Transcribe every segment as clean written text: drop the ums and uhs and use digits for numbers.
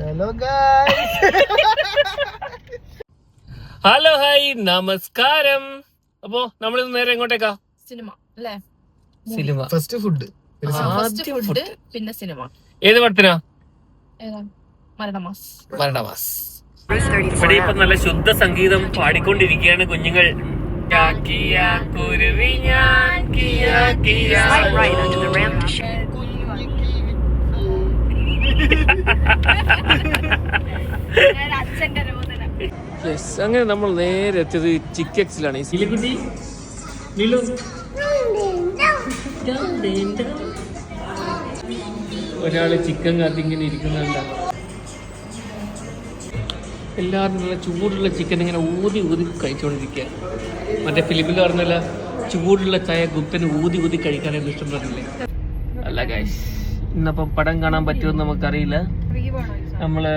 Hello guys. Hello hi നമസ്കാരം. അപ്പോ നമ്മളിന്ന് നേരെ എങ്ങോട്ടേക്കാ? സിനിമ അല്ലേ? സിനിമ. ഫസ്റ്റ് ഫുഡ്, പിന്നെ സിനിമ. ഏത് പടത്തിനാ? മരണമാസ്. ഇവിടെ ഇപ്പൊ നല്ല ശുദ്ധ സംഗീതം പാടിക്കൊണ്ടിരിക്കുകയാണ് കുഞ്ഞുങ്ങൾ. അങ്ങനെ നമ്മൾ നേരെ എത്തിയത് ചിക്കെക്സിലാണ്. ഒരാള് ചിക്കൻ കാത്തിങ്ങനെ ഇരിക്കുന്നുണ്ട്. എല്ലാവരും നല്ല ചൂടുള്ള ചിക്കൻ ഇങ്ങനെ ഊതി കഴിച്ചുകൊണ്ടിരിക്കുക. മറ്റേ ഫിലിമിൽ പറഞ്ഞല്ല, ചൂടുള്ള ചായ ഗുപ്തന് ഊതി കഴിക്കാനായിട്ട് ഇഷ്ടപ്പെട്ടില്ലേ? അല്ല ഗൈസ്, ഇന്നപ്പം പടം കാണാൻ പറ്റുമെന്ന് നമുക്കറിയില്ല. നമ്മള്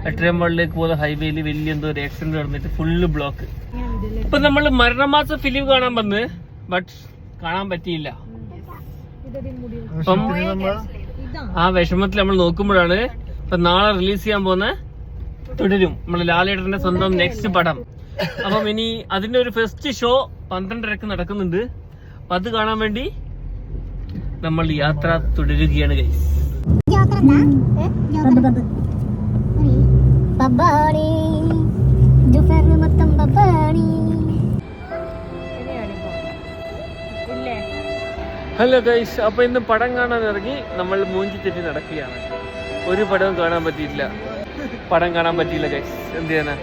എട്ടരമ്പള്ളിലേക്ക് പോകുന്ന ഹൈവേയിൽ വലിയ എന്തോ ഒരു ആക്സിഡന്റ് നടന്നിട്ട് ഫുള്ള് ബ്ലോക്ക്. ഇപ്പൊ നമ്മള് മരണമാസ ഫിലിം കാണാൻ വന്ന്, ബട്ട് കാണാൻ പറ്റിയില്ല. അപ്പം ആ വിഷമത്തിൽ നമ്മൾ നോക്കുമ്പോഴാണ് ഇപ്പൊ നാളെ റിലീസ് ചെയ്യാൻ പോകുന്ന തുടരും, നമ്മള് ലാലേട്ടന്റെ സ്വന്തം നെക്സ്റ്റ് പടം. അപ്പം ഇനി അതിന്റെ ഒരു ഫസ്റ്റ് ഷോ 12:30 നടക്കുന്നുണ്ട്. അപ്പൊ അത് കാണാൻ വേണ്ടി നമ്മൾ യാത്ര തുടരുകയാണ് ഗൈസ്. ഹലോ ഗൈസ്, അപ്പൊ ഇന്ന് പടം കാണാൻ ഇറങ്ങി നമ്മൾ മൂഞ്ചി തെറ്റി നടക്കുകയാണ്. ഒരു പടവും കാണാൻ പറ്റിയില്ല ഗൈസ്. എന്ത് ചെയ്യാനാ?